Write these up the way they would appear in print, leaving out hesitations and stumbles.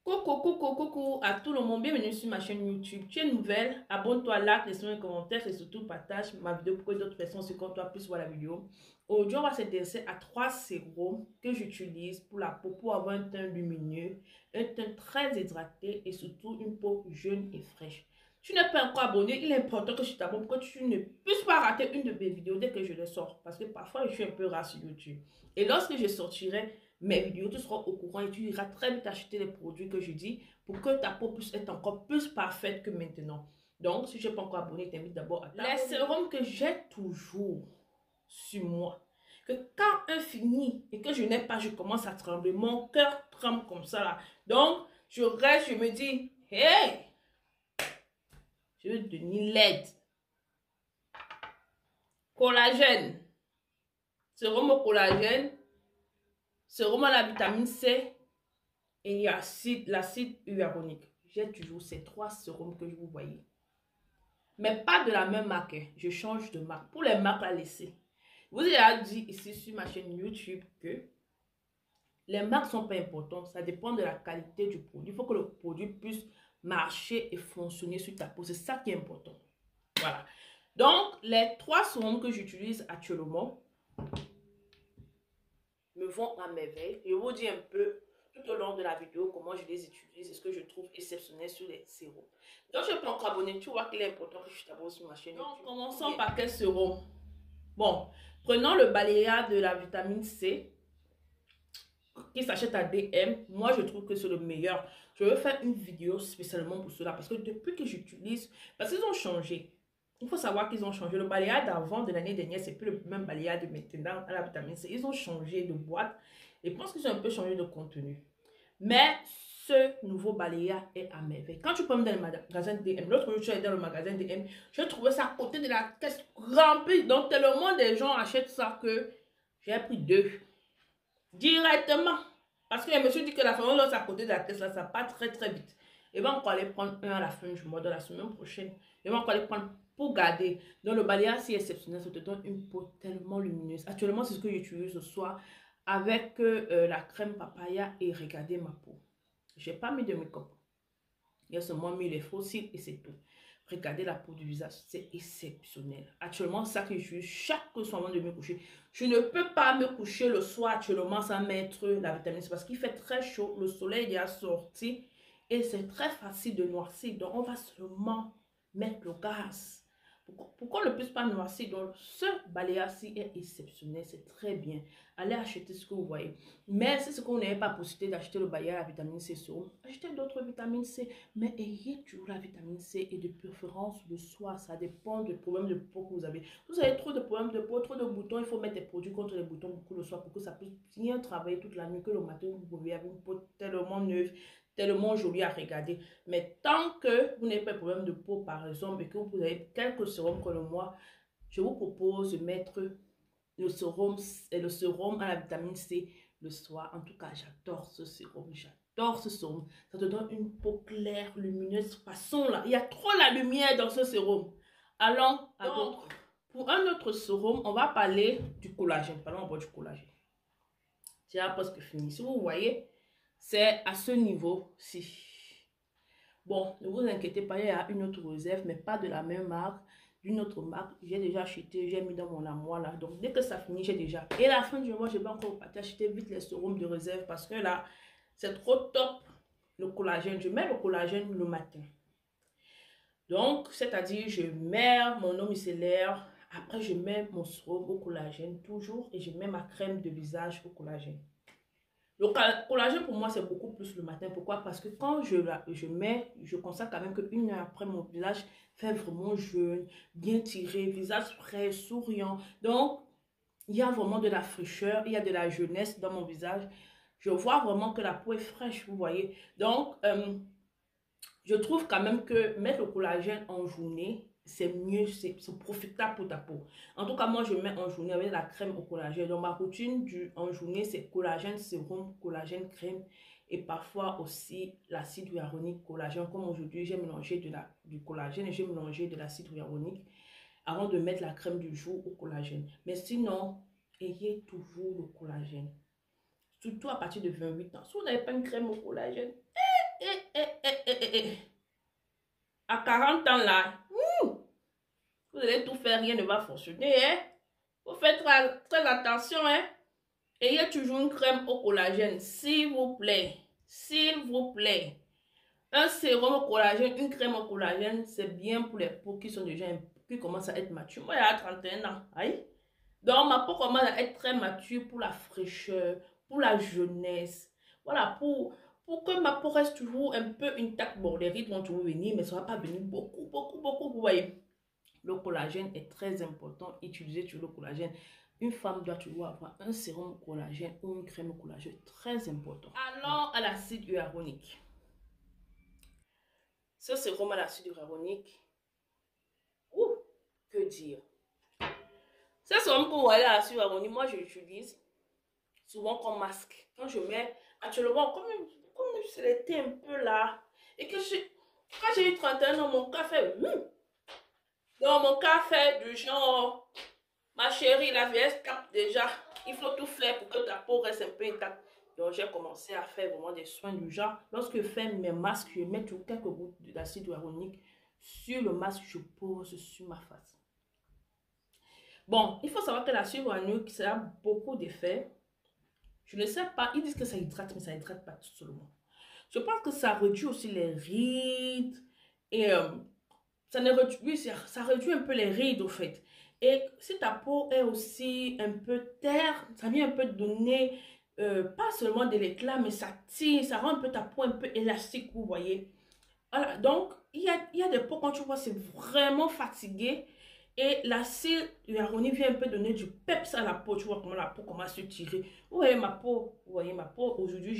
Coucou à tout le monde, bienvenue sur ma chaîne YouTube. Tu es nouvelle, abonne-toi, like, laisse-moi un commentaire et surtout partage ma vidéo pour que d'autres personnes se comme toi puissent voir la vidéo. Aujourd'hui, on va s'intéresser à 3 sérums que j'utilise pour la peau pour avoir un teint lumineux, un teint très hydraté et surtout une peau jeune et fraîche. Si tu n'es pas encore abonné, il est important que tu t'abonnes pour que tu ne puisses pas rater une de mes vidéos dès que je les sors. Parce que parfois, je suis un peu rare sur YouTube. Et lorsque je sortirai mes vidéos, tu seras au courant et tu iras très vite acheter les produits que je dis pour que ta peau puisse être encore plus parfaite que maintenant. Donc, si tu n'es pas encore abonné, je t'invite d'abord à t'abonner. Les sérums que j'ai toujours sur moi, que quand un finit et que je n'ai pas, je commence à trembler. Mon cœur tremble comme ça là. Donc, je reste, je me dis, hey, je veux devenir laide. Collagène. Sérum au collagène. Sérum à la vitamine C. Et il y a l'acide hyaluronique. J'ai toujours ces 3 sérums que je vous voyez. Mais pas de la même marque. Je change de marque. Pour les marques à laisser. Je vous ai dit ici sur ma chaîne YouTube que les marques ne sont pas importantes. Ça dépend de la qualité du produit. Il faut que le produit puisse marcher et fonctionner sur ta peau. C'est ça qui est important. Voilà. Donc, les 3 sérums que j'utilise actuellement me vont à merveille. Je vous dis un peu tout au long de la vidéo comment je les utilise et ce que je trouve exceptionnel sur les sérums. Donc, je peux encore abonner. Tu vois qu'il est important que je t'abonne sur ma chaîne. Donc, commençons par quel sérum? Bon, prenons le balayage de la vitamine C qui s'achète à DM. Moi, je trouve que c'est le meilleur. Je vais faire une vidéo spécialement pour cela parce que depuis que j'utilise, parce qu'ils ont changé. Il faut savoir qu'ils ont changé. Le balayage d'avant de l'année dernière, c'est plus le même balayage de maintenant à la vitamine C. Ils ont changé de boîte et je pense qu'ils ont un peu changé de contenu. Mais ce nouveau balayage est à merveille. Quand tu prends dans le magasin DM, l'autre jour, je suis allée dans le magasin DM, je trouvais ça à côté de la caisse remplie. Donc, tellement des gens achètent ça que j'ai pris 2 directement. Parce que je me suis dit que la façon dont c'est à côté de la caisse, là, ça part très vite. Et ben, encore aller prendre un à la fin du mois, de la semaine prochaine. Et ben, encore aller prendre pour garder. Donc, le balayage, si exceptionnel, ça te donne une peau tellement lumineuse. Actuellement, c'est ce que j'utilise ce soir avec la crème papaya et regardez ma peau. Je n'ai pas mis de make-up. Il y a seulement mis les fossiles et c'est tout. Regardez la peau du visage, c'est exceptionnel. Actuellement, ça que je chaque soir avant de me coucher. Je ne peux pas me coucher le soir actuellement sans mettre la vitamine C parce qu'il fait très chaud, le soleil est à sorti et c'est très facile de noircir. Donc, on va seulement mettre le gaz. Pourquoi ne puisse pas noircir? Donc, ce balayage-ci est exceptionnel, c'est très bien. Allez acheter ce que vous voyez. Mais si ce qu'on n'avait pas possibilité d'acheter le balayage à vitamine C sur, achetez d'autres vitamines C. Mais ayez toujours la vitamine C et de préférence le soir. Ça dépend du problème de peau que vous avez. Vous avez trop de problèmes de peau, trop de boutons. Il faut mettre des produits contre les boutons beaucoup le soir pour que ça puisse bien travailler toute la nuit. Que le matin, vous pouvez avoir une peau tellement neuve, tellement jolie à regarder. Mais tant que vous n'avez pas de problème de peau, par exemple, et que vous avez quelques sérums comme le mois, je vous propose de mettre le sérum à la vitamine C le soir. En tout cas, j'adore ce sérum. J'adore ce sérum. Ça te donne une peau claire, lumineuse. Façon là, il y a trop la lumière dans ce sérum. Allons à d'autres. Pour un autre sérum, on va parler du collagène. Parlons du collagène. C'est presque fini. Si vous voyez, c'est à ce niveau-ci. Bon, ne vous inquiétez pas, il y a une autre réserve, mais pas de la même marque, d'une autre marque. J'ai déjà acheté, j'ai mis dans mon armoire là. Donc, dès que ça finit, j'ai déjà. Et à la fin du mois, je vais encore partir acheter vite les sérums de réserve parce que là, c'est trop top le collagène. Je mets le collagène le matin. Donc, c'est-à-dire, je mets mon eau micellaire. Après, je mets mon sérum au collagène toujours et je mets ma crème de visage au collagène. Le collagène pour moi c'est beaucoup plus le matin. Pourquoi? Parce que quand je mets, je constate quand même qu'une heure après mon visage fait vraiment jeune, bien tiré, visage frais, souriant. Donc il y a vraiment de la fraîcheur, il y a de la jeunesse dans mon visage. Je vois vraiment que la peau est fraîche, vous voyez. Donc je trouve quand même que mettre le collagène en journée, c'est mieux, c'est profitable pour ta peau. En tout cas, moi, je mets en journée avec la crème au collagène. Donc, ma routine en journée, c'est collagène, sérum, collagène, crème et parfois aussi l'acide hyaluronique, collagène. Comme aujourd'hui, j'ai mélangé du collagène et j'ai mélangé de l'acide hyaluronique avant de mettre la crème du jour au collagène. Mais sinon, ayez toujours le collagène. Surtout à partir de 28 ans. Si vous n'avez pas une crème au collagène, À 40 ans là, vous allez tout faire, rien ne va fonctionner. Hein? Vous faites très attention. Hein? Ayez toujours une crème au collagène, s'il vous plaît. S'il vous plaît. Un sérum au collagène, une crème au collagène, c'est bien pour les peaux qui sont déjà qui commencent à être matures. Moi, il y a 31 ans. Aïe. Donc, ma peau commence à être très mature pour la fraîcheur, pour la jeunesse. Voilà, pour que ma peau reste toujours un peu intacte. Bon, les rides vont toujours venir, mais ça ne va pas venir beaucoup, beaucoup, beaucoup. Vous voyez, le collagène est très important. Utilisez toujours le collagène. Une femme doit toujours avoir un sérum collagène ou une crème collagène. Très important. Alors, à l'acide hyaluronique. Ce sérum à l'acide hyaluronique, que dire? Ce sérum que vous voyez à l'acide hyaluronique, moi je l'utilise souvent comme masque. Quand je mets, actuellement, comme c'est l'été un peu là, et que quand j'ai eu 31 ans, mon café, donc mon café du genre, ma chérie, la vieille capte déjà, il faut tout faire pour que ta peau reste un peu intacte. Donc j'ai commencé à faire vraiment des soins du genre. Lorsque je fais mes masques, je mets toujours quelques gouttes d'acide hyaluronique sur le masque, je pose sur ma face. Bon, il faut savoir que l'acide hyaluronique, ça a beaucoup d'effets. Je ne sais pas, ils disent que ça hydrate, mais ça hydrate pas tout seulement. Je pense que ça réduit aussi les rides et ça réduit un peu les rides au fait. Et si ta peau est aussi un peu terre, ça vient un peu donner pas seulement de l'éclat, mais ça tire, ça rend un peu ta peau un peu élastique, vous voyez. Voilà, donc il y a des peaux quand tu vois c'est vraiment fatigué et l'acide hyaluronique vient un peu donner du peps à la peau. Tu vois comment la peau commence à se tirer. Vous voyez ma peau, aujourd'hui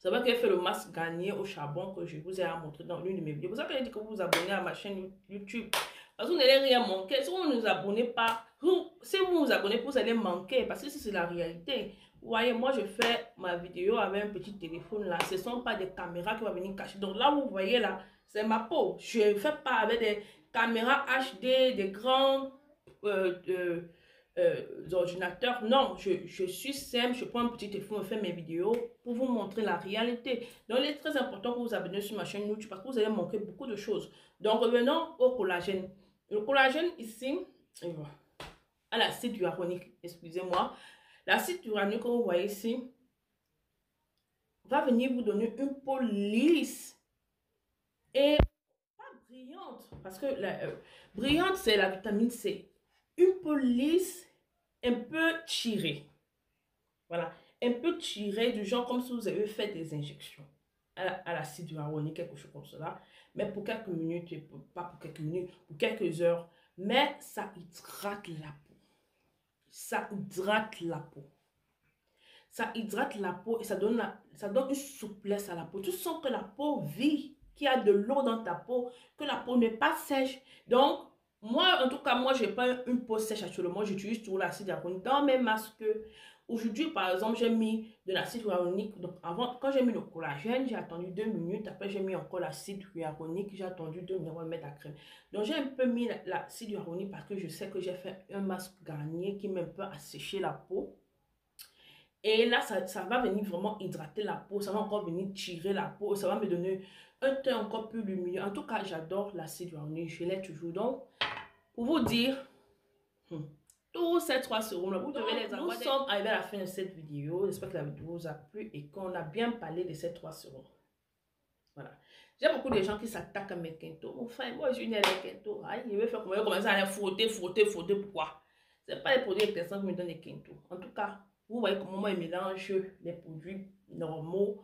c'est vrai qu'elle fait le masque gagné au charbon que je vous ai montré dans l'une de mes vidéos. C'est pour ça que j'ai dit que vous vous abonnez à ma chaîne YouTube. Parce que vous n'allez rien manquer. Si vous ne vous abonnez pas, si vous vous abonnez, vous allez manquer. Parce que c'est la réalité. Vous voyez, moi je fais ma vidéo avec un petit téléphone là. Ce ne sont pas des caméras qui vont venir cacher. Donc là, vous voyez là, c'est ma peau. Je ne fais pas avec des caméras HD, des grands ordinateurs. Non, je suis simple, je prends un petit téléphone, je fais mes vidéos pour vous montrer la réalité. Donc, il est très important que vous vous abonnez sur ma chaîne YouTube parce que vous allez manquer beaucoup de choses. Donc, revenons au collagène. Le collagène ici, à l'acide hyaluronique, excusez-moi. L'acide hyaluronique que vous voyez ici va venir vous donner une peau lisse et pas brillante. Parce que brillante, c'est la vitamine C. Une peau lisse, un peu tirée. Voilà. Un peu tirée, du genre comme si vous avez fait des injections à l'acide hyaluronique, quelque chose comme cela. Mais pour quelques minutes, pas pour quelques minutes, pour quelques heures. Mais ça hydrate la peau. Ça hydrate la peau. Ça hydrate la peau et ça donne une souplesse à la peau. Tu sens que la peau vit, qu'il y a de l'eau dans ta peau, que la peau n'est pas sèche. Donc, moi, en tout cas, moi, je n'ai pas une peau sèche actuellement. J'utilise toujours l'acide hyaluronique dans mes masques. Aujourd'hui, par exemple, j'ai mis de l'acide hyaluronique. Donc, avant, quand j'ai mis le collagène, j'ai attendu 2 minutes. Après, j'ai mis encore l'acide hyaluronique. J'ai attendu 2 minutes avant de mettre la crème. Donc, j'ai un peu mis l'acide hyaluronique parce que je sais que j'ai fait un masque Garnier qui m'a un peu asséché la peau. Et là, ça va venir vraiment hydrater la peau. Ça va encore venir tirer la peau. Ça va me donner un teint encore plus lumineux. En tout cas, j'adore l'acide hyaluronique. Je l'ai toujours. Donc, pour vous dire, tous ces 3 sérums-là, vous devez les avoir. Nous sommes arrivés à la fin de cette vidéo. J'espère que la vidéo vous a plu et qu'on a bien parlé de ces 3 sérums. Voilà. J'ai beaucoup de gens qui s'attaquent à mes quintos. Mon frère, moi, je suis né avec quintos. Je vais faire comment? Je vais commencer à les frotter. Pourquoi? Ce n'est pas les produits intéressants qui me donnent les quintos. En tout cas, vous voyez comment moi, je mélange les produits normaux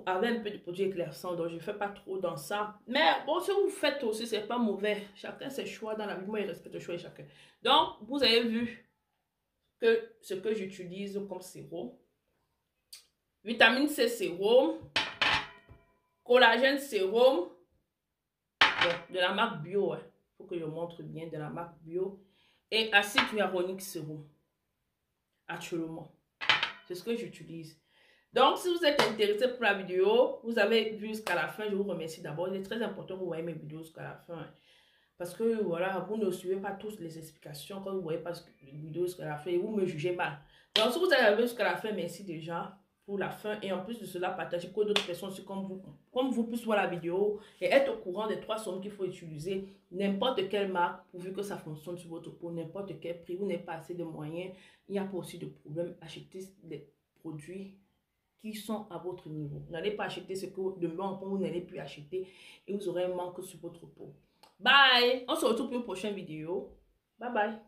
avec un peu de produits éclaircissants. Donc, je ne fais pas trop dans ça. Mais bon, si vous faites aussi, ce n'est pas mauvais. Chacun ses choix dans la vie. Moi, je respecte le choix de chacun. Donc, vous avez vu que ce que j'utilise comme sérum. Vitamine C sérum. Collagène sérum. De la marque Bio. Il faut que je montre bien de la marque Bio. Et acide hyaluronique sérum. Actuellement. C'est ce que j'utilise. Donc, si vous êtes intéressé pour la vidéo, vous avez vu jusqu'à la fin, je vous remercie d'abord. Il est très important que vous voyez mes vidéos jusqu'à la fin. Parce que, voilà, vous ne suivez pas tous les explications quand vous voyez pas les vidéos jusqu'à la fin et vous me jugez mal. Donc, si vous avez vu jusqu'à la fin, merci déjà pour la fin. Et en plus de cela, partagez pour d'autres personnes aussi comme vous puissent voir la vidéo et être au courant des 3 sommes qu'il faut utiliser. N'importe quelle marque, pourvu que ça fonctionne sur votre peau, n'importe quel prix, vous n'avez pas assez de moyens, il n'y a pas aussi de problème. Achetez des produits qui sont à votre niveau. N'allez pas acheter ce que demain vous n'allez plus acheter et vous aurez un manque sur votre peau. Bye! On se retrouve pour une prochaine vidéo. Bye bye!